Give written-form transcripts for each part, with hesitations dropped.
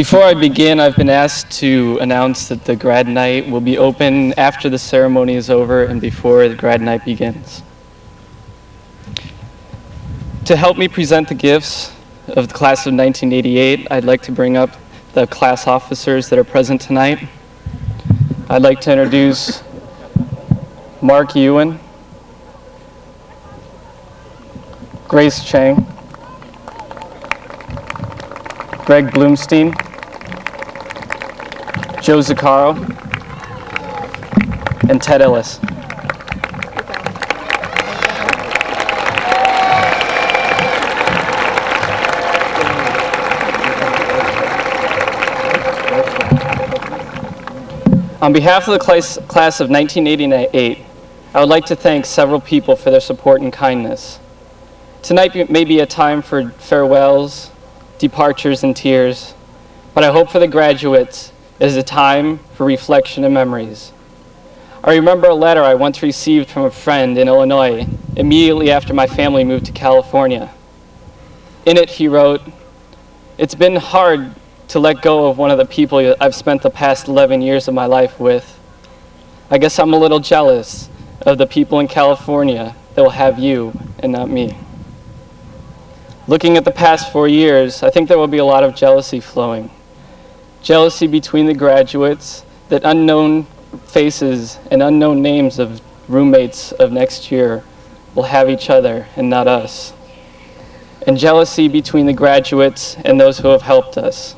Before I begin, I've been asked to announce that the grad night will be open after the ceremony is over and before the grad night begins. To help me present the gifts of the class of 1988, I'd like to bring up the class officers that are present tonight. I'd like to introduce Mark Ewan, Grace Chang, Greg Bloomstein, Joe Zaccaro, and Ted Ellis. On behalf of the class of 1988, I would like to thank several people for their support and kindness. Tonight may be a time for farewells, departures, and tears, but I hope for the graduates it is a time for reflection and memories. I remember a letter I once received from a friend in Illinois immediately after my family moved to California. In it, he wrote, "It's been hard to let go of one of the people I've spent the past 11 years of my life with. I guess I'm a little jealous of the people in California that will have you and not me." Looking at the past 4 years, I think there will be a lot of jealousy flowing. Jealousy between the graduates that unknown faces and unknown names of roommates of next year will have each other and not us. And jealousy between the graduates and those who have helped us.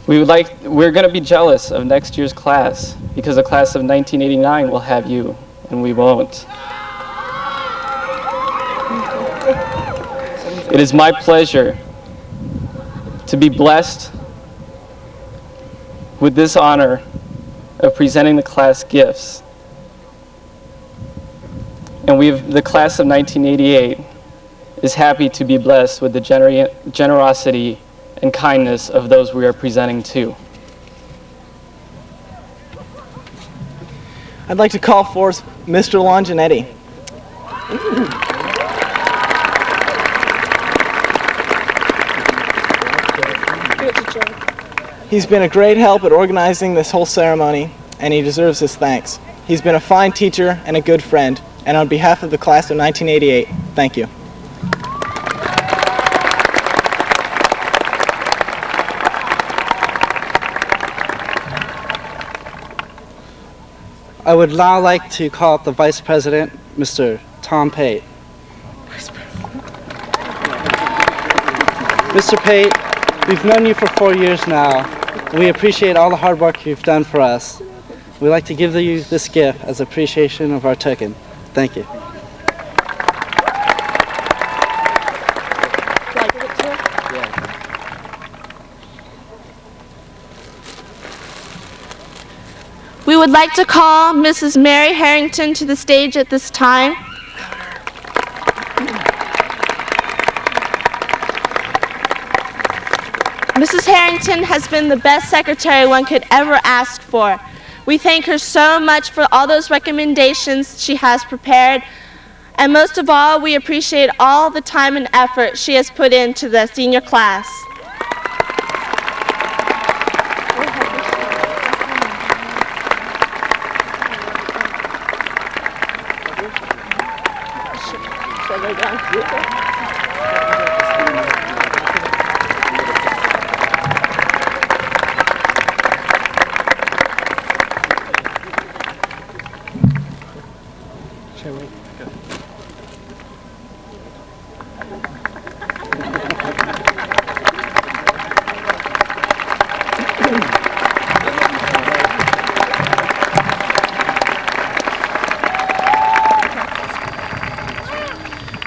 We're going to be jealous of next year's class because the class of 1989 will have you and we won't. It is my pleasure to be blessed with this honor of presenting the class gifts. And the class of 1988 is happy to be blessed with the generosity and kindness of those we are presenting to. I'd like to call forth Mr. Longinetti. He's been a great help at organizing this whole ceremony, and he deserves his thanks. He's been a fine teacher and a good friend, and on behalf of the class of 1988, thank you. I would now like to call up the Vice President, Mr. Tom Pate. Mr. Pate, we've known you for 4 years now. We appreciate all the hard work you've done for us. We'd like to give you this gift as appreciation of our token. Thank you. We would like to call Mrs. Mary Harrington to the stage at this time. Mrs. Harrington has been the best secretary one could ever ask for. We thank her so much for all those recommendations she has prepared, and most of all, we appreciate all the time and effort she has put into the senior class.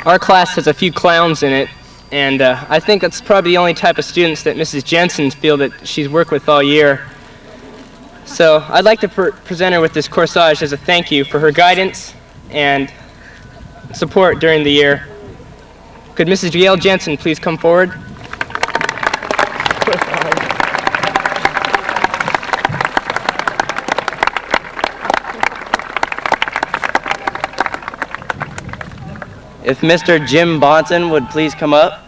Our class has a few clowns in it, and I think that's probably the only type of students that Mrs. Jensen feels that she's worked with all year. So I'd like to present her with this corsage as a thank you for her guidance and support during the year. Could Mrs. Gail Jensen please come forward? If Mr. Jim Bonson would please come up.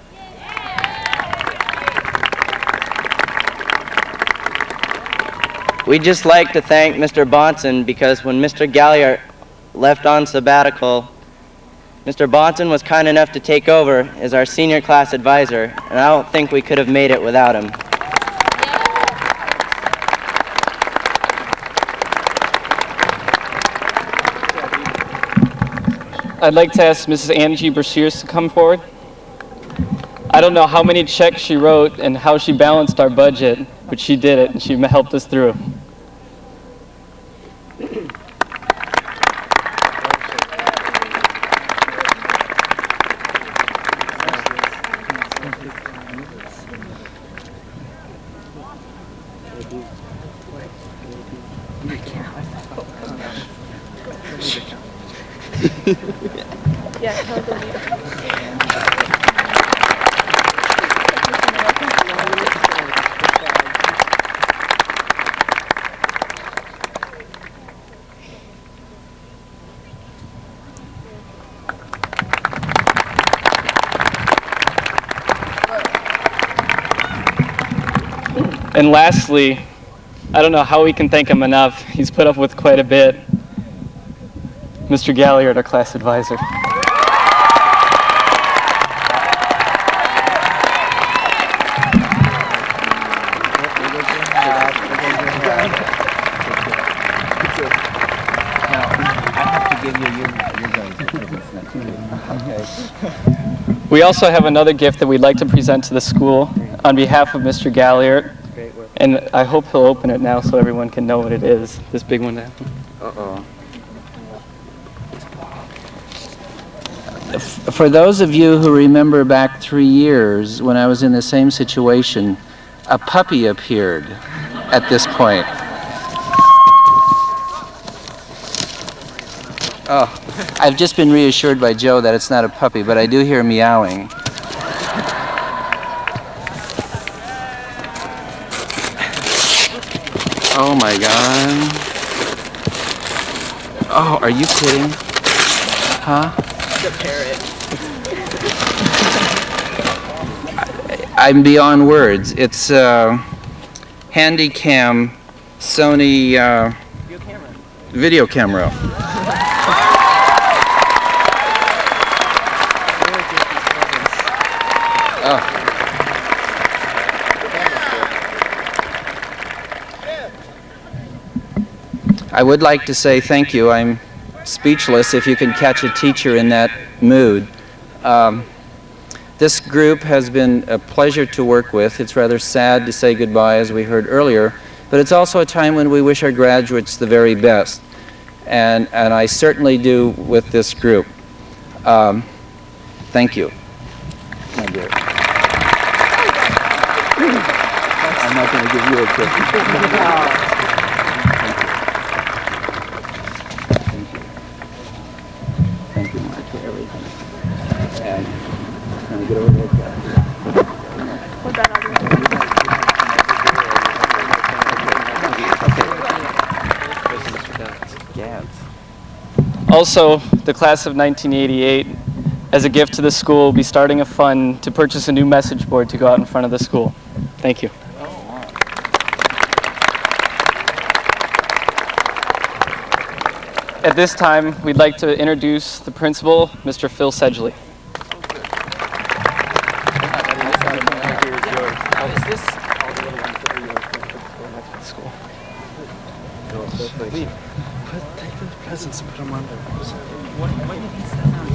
We'd just like to thank Mr. Bonson because when Mr. Galliard left on sabbatical, Mr. Bonson was kind enough to take over as our senior class advisor, and I don't think we could have made it without him. I'd like to ask Mrs. Angie Brashears to come forward. I don't know how many checks she wrote and how she balanced our budget, but she did it, and she helped us through. And lastly, I don't know how we can thank him enough. He's put up with quite a bit. Mr. Galliard, our class advisor. We also have another gift that we'd like to present to the school on behalf of Mr. Galliard. And I hope he'll open it now so everyone can know what it is. This big one. Uh-oh. For those of you who remember back 3 years when I was in the same situation, a puppy appeared at this point. Oh, I've just been reassured by Joe that it's not a puppy, but I do hear meowing. Oh my God. Oh, are you kidding? Huh? The parrot. I'm beyond words. It's Handycam Sony video camera. Oh. I would like to say thank you. I'm speechless if you can catch a teacher in that mood. This group has been a pleasure to work with. It's rather sad to say goodbye, as we heard earlier, but it's also a time when we wish our graduates the very best. And I certainly do with this group. Thank you. My dear. I'm not going to give you a kiss. Also, the class of 1988, as a gift to the school, will be starting a fund to purchase a new message board to go out in front of the school. Thank you. At this time, we'd like to introduce the principal, Mr. Phil Sedgley. Take the presents and put them under. What you need to stand down?